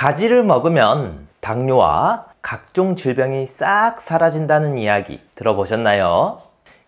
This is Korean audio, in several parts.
가지를 먹으면 당뇨와 각종 질병이 싹 사라진다는 이야기 들어보셨나요?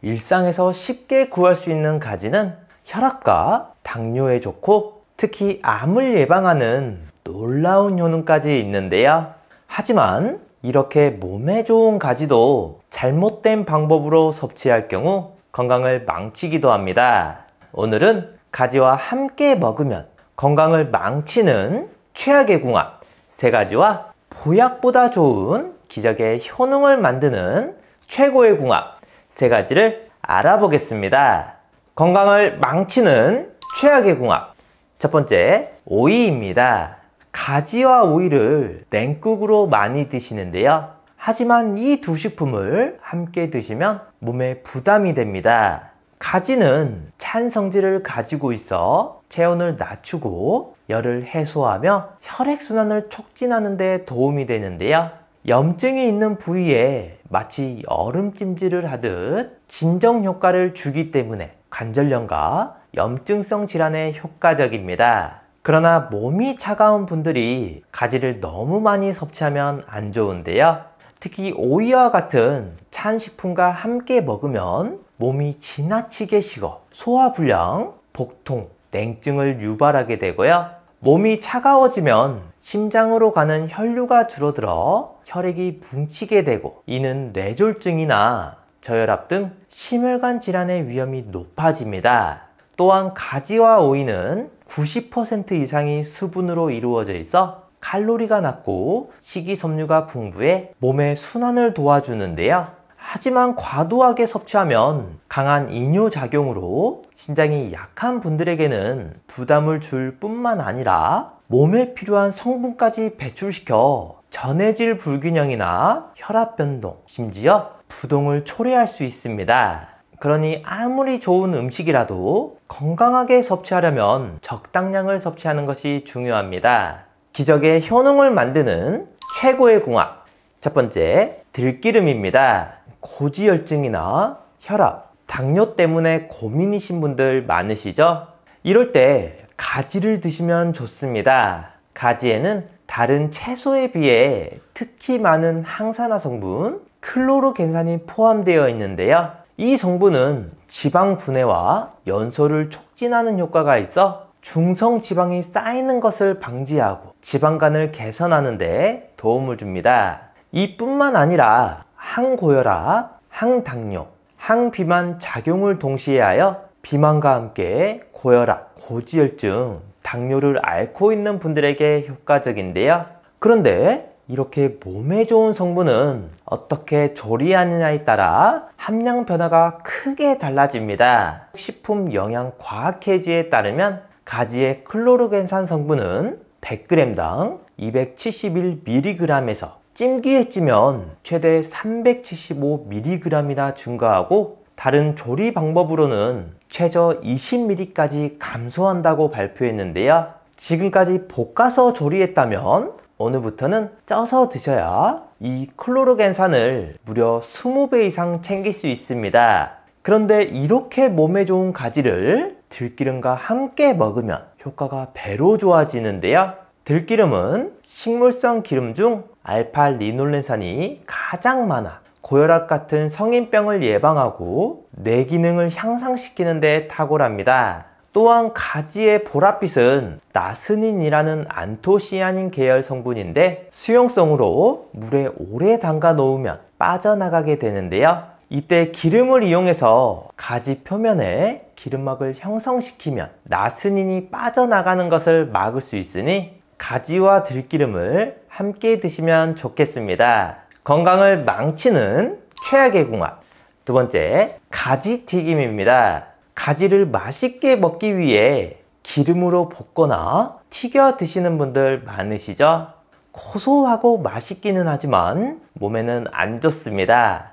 일상에서 쉽게 구할 수 있는 가지는 혈압과 당뇨에 좋고 특히 암을 예방하는 놀라운 효능까지 있는데요. 하지만 이렇게 몸에 좋은 가지도 잘못된 방법으로 섭취할 경우 건강을 망치기도 합니다. 오늘은 가지와 함께 먹으면 건강을 망치는 최악의 궁합 3가지와 보약보다 좋은 기적의 효능을 만드는 최고의 궁합 3가지를 알아보겠습니다. 건강을 망치는 최악의 궁합 첫 번째, 오이입니다. 가지와 오이를 냉국으로 많이 드시는데요. 하지만 이 두 식품을 함께 드시면 몸에 부담이 됩니다. 가지는 찬 성질을 가지고 있어 체온을 낮추고 열을 해소하며 혈액순환을 촉진하는 데 도움이 되는데요. 염증이 있는 부위에 마치 얼음찜질을 하듯 진정 효과를 주기 때문에 관절염과 염증성 질환에 효과적입니다. 그러나 몸이 차가운 분들이 가지를 너무 많이 섭취하면 안 좋은데요. 특히 오이와 같은 찬 식품과 함께 먹으면 몸이 지나치게 식어 소화불량, 복통, 냉증을 유발하게 되고요. 몸이 차가워지면 심장으로 가는 혈류가 줄어들어 혈액이 뭉치게 되고 이는 뇌졸중이나 저혈압 등 심혈관 질환의 위험이 높아집니다. 또한 가지와 오이는 90% 이상이 수분으로 이루어져 있어 칼로리가 낮고 식이섬유가 풍부해 몸의 순환을 도와주는데요. 하지만 과도하게 섭취하면 강한 이뇨작용으로 신장이 약한 분들에게는 부담을 줄 뿐만 아니라 몸에 필요한 성분까지 배출시켜 전해질 불균형이나 혈압 변동, 심지어 부동을 초래할 수 있습니다. 그러니 아무리 좋은 음식이라도 건강하게 섭취하려면 적당량을 섭취하는 것이 중요합니다. 기적의 효능을 만드는 최고의 궁합 첫 번째, 들기름입니다. 고지혈증이나 혈압, 당뇨 때문에 고민이신 분들 많으시죠? 이럴 때 가지를 드시면 좋습니다. 가지에는 다른 채소에 비해 특히 많은 항산화 성분 클로르겐산이 포함되어 있는데요. 이 성분은 지방 분해와 연소를 촉진하는 효과가 있어 중성 지방이 쌓이는 것을 방지하고 지방간을 개선하는 데 도움을 줍니다. 이뿐만 아니라 항고혈압, 항당뇨, 항비만 작용을 동시에 하여 비만과 함께 고혈압, 고지혈증, 당뇨를 앓고 있는 분들에게 효과적인데요. 그런데 이렇게 몸에 좋은 성분은 어떻게 조리하느냐에 따라 함량 변화가 크게 달라집니다. 식품영양과학회지에 따르면 가지의 클로르겐산 성분은 100g당 271mg에서 찜기에 찌면 최대 375mg이나 증가하고 다른 조리 방법으로는 최저 20mg까지 감소한다고 발표했는데요. 지금까지 볶아서 조리했다면 오늘부터는 쪄서 드셔야 이 클로르겐산을 무려 20배 이상 챙길 수 있습니다. 그런데 이렇게 몸에 좋은 가지를 들기름과 함께 먹으면 효과가 배로 좋아지는데요. 들기름은 식물성 기름 중 알파리놀렌산이 가장 많아 고혈압 같은 성인병을 예방하고 뇌 기능을 향상시키는 데 탁월합니다. 또한 가지의 보랏빛은 나스닌이라는 안토시아닌 계열 성분인데 수용성으로 물에 오래 담가 놓으면 빠져나가게 되는데요. 이때 기름을 이용해서 가지 표면에 기름막을 형성시키면 나스닌이 빠져나가는 것을 막을 수 있으니 가지와 들기름을 함께 드시면 좋겠습니다. 건강을 망치는 최악의 궁합 두 번째, 가지튀김입니다. 가지를 맛있게 먹기 위해 기름으로 볶거나 튀겨 드시는 분들 많으시죠? 고소하고 맛있기는 하지만 몸에는 안 좋습니다.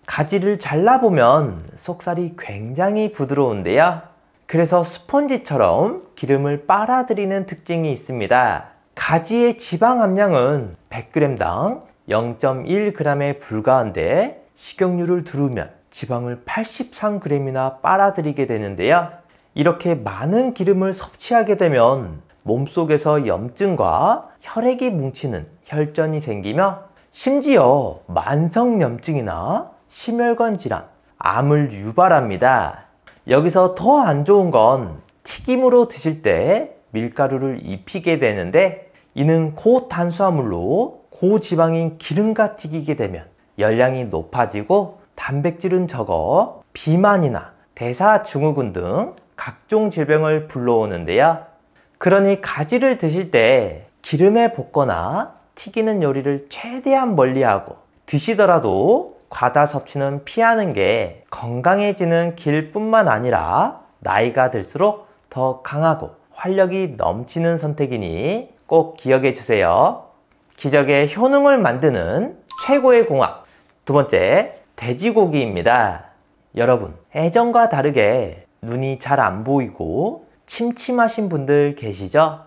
가지를 잘라보면 속살이 굉장히 부드러운데요. 그래서 스펀지처럼 기름을 빨아들이는 특징이 있습니다. 가지의 지방 함량은 100g당 0.1g에 불과한데 식용유를 두르면 지방을 83g이나 빨아들이게 되는데요. 이렇게 많은 기름을 섭취하게 되면 몸속에서 염증과 혈액이 뭉치는 혈전이 생기며 심지어 만성염증이나 심혈관 질환, 암을 유발합니다. 여기서 더 안 좋은 건 튀김으로 드실 때 밀가루를 입히게 되는데 이는 고탄수화물로 고지방인 기름과 튀기게 되면 열량이 높아지고 단백질은 적어 비만이나 대사증후군 등 각종 질병을 불러오는데요. 그러니 가지를 드실 때 기름에 볶거나 튀기는 요리를 최대한 멀리하고 드시더라도 과다 섭취는 피하는 게 건강해지는 길뿐만 아니라 나이가 들수록 더 강하고 활력이 넘치는 선택이니 꼭 기억해 주세요. 기적의 효능을 만드는 최고의 공학, 두 번째, 돼지고기입니다. 여러분, 예전과 다르게 눈이 잘 안 보이고 침침하신 분들 계시죠?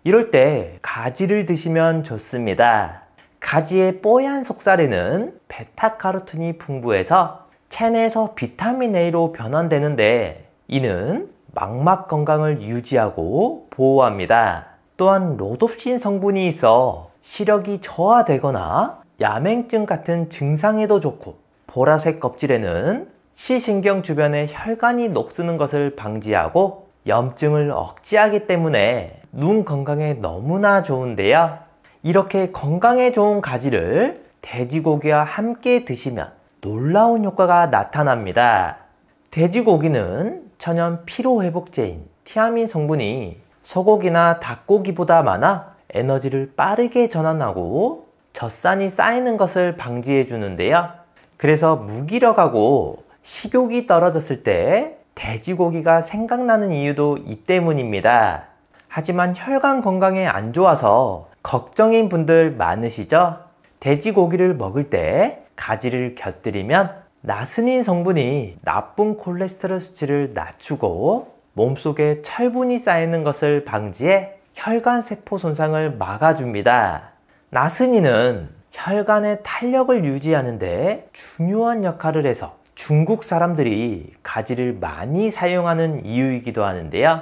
이럴 때 가지를 드시면 좋습니다. 가지의 뽀얀 속살에는 베타카로틴이 풍부해서 체내에서 비타민 A로 변환되는데 이는 망막 건강을 유지하고 보호합니다. 또한 로놉신 성분이 있어 시력이 저하되거나 야맹증 같은 증상에도 좋고 보라색 껍질에는 시신경 주변에 혈관이 녹쓰는 것을 방지하고 염증을 억제하기 때문에 눈 건강에 너무나 좋은데요. 이렇게 건강에 좋은 가지를 돼지고기와 함께 드시면 놀라운 효과가 나타납니다. 돼지고기는 천연 피로회복제인 티아민 성분이 소고기나 닭고기보다 많아 에너지를 빠르게 전환하고 젖산이 쌓이는 것을 방지해 주는데요. 그래서 무기력하고 식욕이 떨어졌을 때 돼지고기가 생각나는 이유도 이 때문입니다. 하지만 혈관 건강에 안 좋아서 걱정인 분들 많으시죠? 돼지고기를 먹을 때 가지를 곁들이면 나스닌 성분이 나쁜 콜레스테롤 수치를 낮추고 몸속에 철분이 쌓이는 것을 방지해 혈관 세포 손상을 막아줍니다. 나스닌은 혈관의 탄력을 유지하는 데 중요한 역할을 해서 중국 사람들이 가지를 많이 사용하는 이유이기도 하는데요.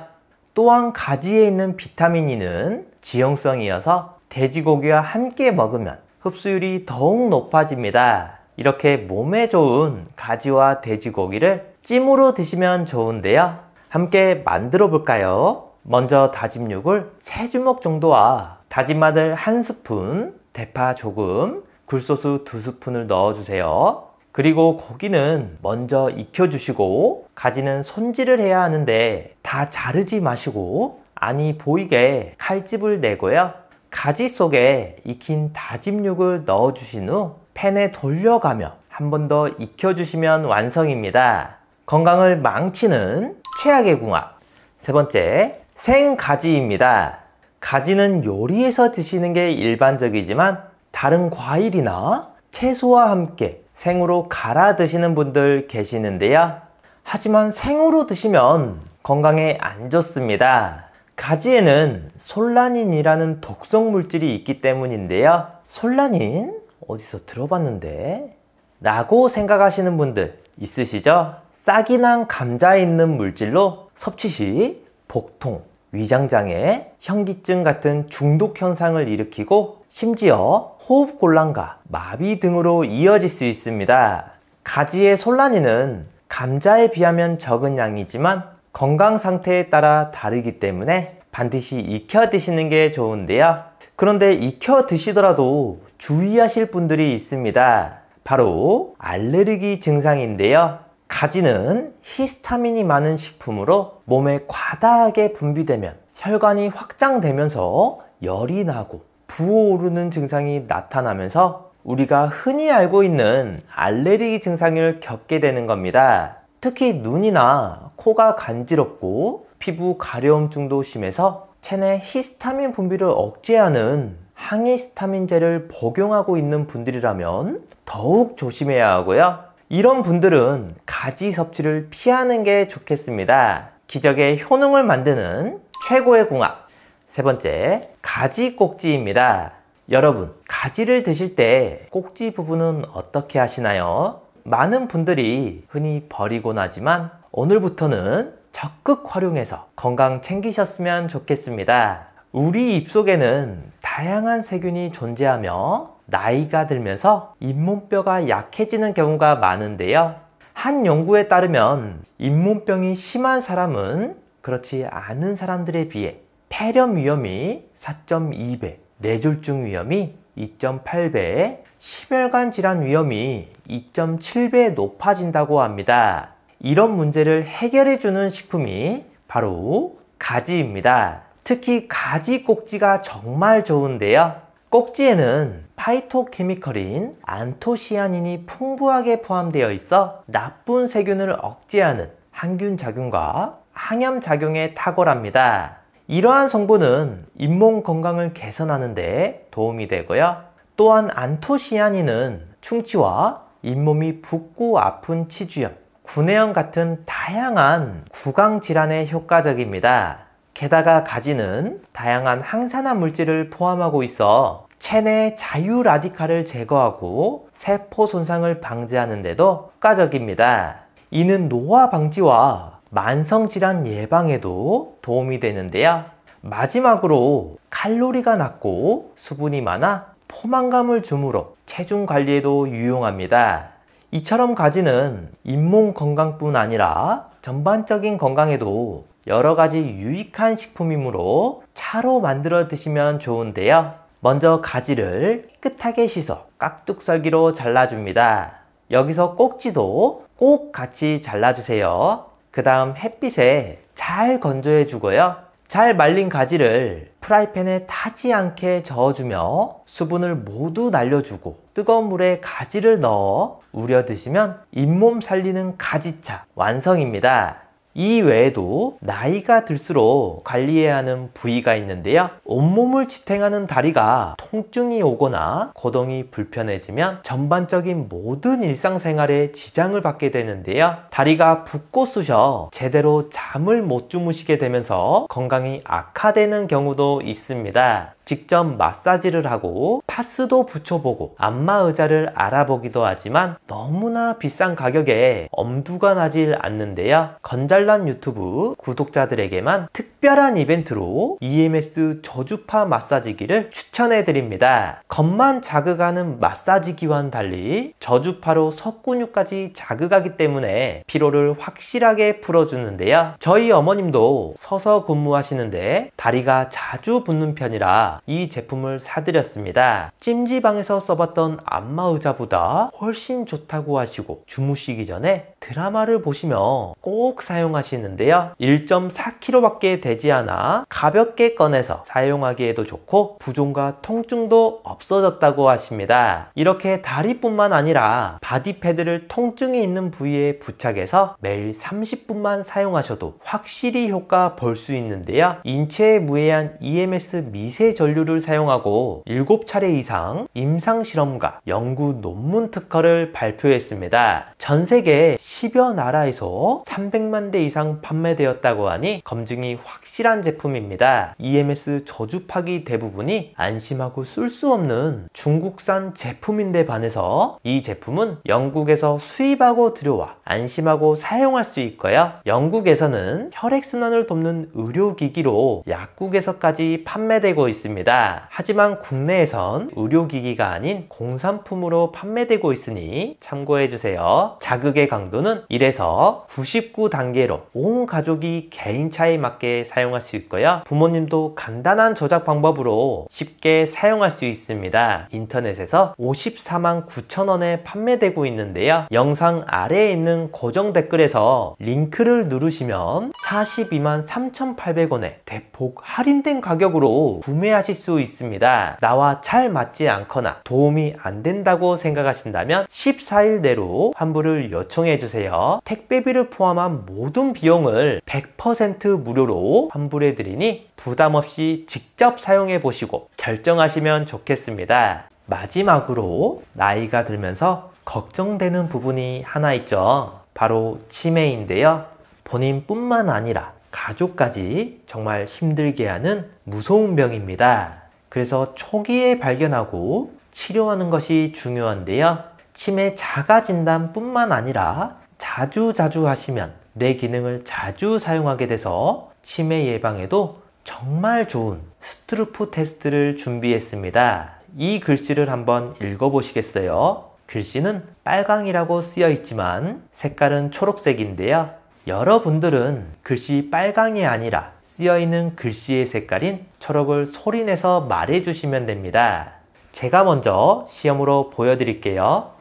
또한 가지에 있는 비타민 E는 지용성이어서 돼지고기와 함께 먹으면 흡수율이 더욱 높아집니다. 이렇게 몸에 좋은 가지와 돼지고기를 찜으로 드시면 좋은데요. 함께 만들어 볼까요? 먼저 다진 육을 3주먹 정도와 다진 마늘 1스푼, 대파 조금, 굴소스 2스푼을 넣어주세요. 그리고 고기는 먼저 익혀주시고 가지는 손질을 해야 하는데 다 자르지 마시고 안이 보이게 칼집을 내고요. 가지 속에 익힌 다진 육을 넣어주신 후 팬에 돌려가며 한 번 더 익혀주시면 완성입니다. 건강을 망치는 최악의 궁합, 세 번째, 생가지입니다. 가지는 요리해서 드시는 게 일반적이지만 다른 과일이나 채소와 함께 생으로 갈아 드시는 분들 계시는데요. 하지만 생으로 드시면 건강에 안 좋습니다. 가지에는 솔라닌이라는 독성 물질이 있기 때문인데요. 솔라닌? 어디서 들어봤는데? 라고 생각하시는 분들 있으시죠? 싹이 난 감자에 있는 물질로 섭취 시 복통, 위장장애, 현기증 같은 중독 현상을 일으키고 심지어 호흡곤란과 마비 등으로 이어질 수 있습니다. 가지의 솔라닌은 감자에 비하면 적은 양이지만 건강 상태에 따라 다르기 때문에 반드시 익혀 드시는 게 좋은데요. 그런데 익혀 드시더라도 주의하실 분들이 있습니다. 바로 알레르기 증상인데요. 가지는 히스타민이 많은 식품으로 몸에 과다하게 분비되면 혈관이 확장되면서 열이 나고 부어오르는 증상이 나타나면서 우리가 흔히 알고 있는 알레르기 증상을 겪게 되는 겁니다. 특히 눈이나 코가 간지럽고 피부 가려움증도 심해서 체내 히스타민 분비를 억제하는 항히스타민제를 복용하고 있는 분들이라면 더욱 조심해야 하고요. 이런 분들은 가지 섭취를 피하는 게 좋겠습니다. 기적의 효능을 만드는 최고의 궁합, 세 번째, 가지 꼭지입니다. 여러분, 가지를 드실 때 꼭지 부분은 어떻게 하시나요? 많은 분들이 흔히 버리곤 하지만 오늘부터는 적극 활용해서 건강 챙기셨으면 좋겠습니다. 우리 입속에는 다양한 세균이 존재하며 나이가 들면서 잇몸뼈가 약해지는 경우가 많은데요. 한 연구에 따르면 잇몸병이 심한 사람은 그렇지 않은 사람들에 비해 폐렴 위험이 4.2배, 뇌졸중 위험이 2.8배, 심혈관 질환 위험이 2.7배 높아진다고 합니다. 이런 문제를 해결해주는 식품이 바로 가지입니다. 특히 가지 꼭지가 정말 좋은데요. 꼭지에는 파이토케미컬인 안토시아닌이 풍부하게 포함되어 있어 나쁜 세균을 억제하는 항균 작용과 항염 작용에 탁월합니다. 이러한 성분은 잇몸 건강을 개선하는 데 도움이 되고요. 또한 안토시아닌은 충치와 잇몸이 붓고 아픈 치주염, 구내염 같은 다양한 구강 질환에 효과적입니다. 게다가 가지는 다양한 항산화 물질을 포함하고 있어 체내 자유 라디칼을 제거하고 세포 손상을 방지하는 데도 효과적입니다. 이는 노화 방지와 만성 질환 예방에도 도움이 되는데요. 마지막으로 칼로리가 낮고 수분이 많아 포만감을 주므로 체중 관리에도 유용합니다. 이처럼 가지는 잇몸 건강뿐 아니라 전반적인 건강에도 여러 가지 유익한 식품이므로 차로 만들어 드시면 좋은데요. 먼저 가지를 깨끗하게 씻어 깍둑썰기로 잘라줍니다. 여기서 꼭지도 꼭 같이 잘라주세요. 그 다음 햇빛에 잘 건조해 주고요. 잘 말린 가지를 프라이팬에 타지 않게 저어주며 수분을 모두 날려주고 뜨거운 물에 가지를 넣어 우려 드시면 잇몸 살리는 가지차 완성입니다. 이 외에도 나이가 들수록 관리해야 하는 부위가 있는데요. 온몸을 지탱하는 다리가 통증이 오거나 거동이 불편해지면 전반적인 모든 일상생활에 지장을 받게 되는데요. 다리가 붓고 쑤셔 제대로 잠을 못 주무시게 되면서 건강이 악화되는 경우도 있습니다. 직접 마사지를 하고 파스도 붙여보고 안마의자를 알아보기도 하지만 너무나 비싼 가격에 엄두가 나질 않는데요. 건잘란 유튜브 구독자들에게만 특별한 이벤트로 EMS 저주파 마사지기를 추천해 드립니다. 겉만 자극하는 마사지기와는 달리 저주파로 속근육까지 자극하기 때문에 피로를 확실하게 풀어주는데요. 저희 어머님도 서서 근무하시는데 다리가 자주 붓는 편이라 이 제품을 사드렸습니다. 찜질방에서 써봤던 안마의자보다 훨씬 좋다고 하시고 주무시기 전에 드라마를 보시며 꼭 사용하시는데요. 1.4kg 밖에 되지 않아 가볍게 꺼내서 사용하기에도 좋고 부종과 통증도 없어졌다고 하십니다. 이렇게 다리뿐만 아니라 바디패드를 통증이 있는 부위에 부착해서 매일 30분만 사용하셔도 확실히 효과 볼 수 있는데요. 인체에 무해한 EMS 미세 전류를 사용하고 7차례 이상 임상실험과 연구 논문 특허를 발표했습니다. 전세계 10여 나라에서 300만 대 이상 판매되었다고 하니 검증이 확실한 제품입니다. EMS 저주파기 대부분이 안심하고 쓸 수 없는 중국산 제품인데 반해서 이 제품은 영국에서 수입하고 들여와 안심하고 사용할 수 있고요. 영국에서는 혈액순환을 돕는 의료기기로 약국에서까지 판매되고 있습니다. 하지만 국내에선 의료기기가 아닌 공산품으로 판매되고 있으니 참고해주세요. 자극의 강도는 1에서 99단계로 온 가족이 개인차에 맞게 사용할 수 있고요. 부모님도 간단한 조작 방법으로 쉽게 사용할 수 있습니다. 인터넷에서 54만 9천 원에 판매되고 있는데요. 영상 아래에 있는 고정 댓글에서 링크를 누르시면 42만 3,800원에 대폭 할인된 가격으로 구매하실 수 있습니다. 나와 잘 맞지 않거나 도움이 안 된다고 생각하신다면 14일 내로 환불을 요청해 주세요. 택배비를 포함한 모든 비용을 100% 무료로 환불해 드리니 부담 없이 직접 사용해 보시고 결정하시면 좋겠습니다. 마지막으로 나이가 들면서 걱정되는 부분이 하나 있죠. 바로 치매인데요. 본인뿐만 아니라 가족까지 정말 힘들게 하는 무서운 병입니다. 그래서 초기에 발견하고 치료하는 것이 중요한데요. 치매 자가 진단뿐만 아니라 자주 하시면 뇌 기능을 자주 사용하게 돼서 치매 예방에도 정말 좋은 스트루프 테스트를 준비했습니다. 이 글씨를 한번 읽어보시겠어요? 글씨는 빨강이라고 쓰여 있지만 색깔은 초록색인데요. 여러분들은 글씨 빨강이 아니라 쓰여 있는 글씨의 색깔인 초록을 소리내서 말해주시면 됩니다. 제가 먼저 시험으로 보여드릴게요.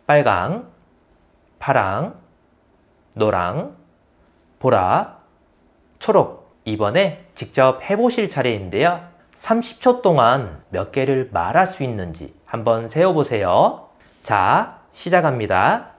빨강, 파랑, 노랑, 보라, 초록. 이번에 직접 해보실 차례인데요. 30초 동안 몇 개를 말할 수 있는지 한번 세어보세요. 자, 시작합니다.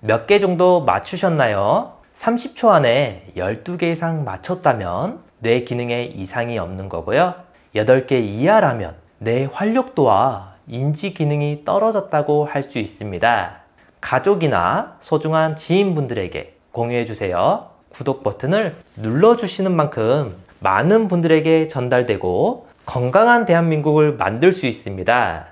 몇 개 정도 맞추셨나요? 30초 안에 12개 이상 맞췄다면 뇌 기능에 이상이 없는 거고요. 8개 이하라면 뇌 활력도와 인지 기능이 떨어졌다고 할 수 있습니다. 가족이나 소중한 지인분들에게 공유해주세요. 구독 버튼을 눌러주시는 만큼 많은 분들에게 전달되고 건강한 대한민국을 만들 수 있습니다.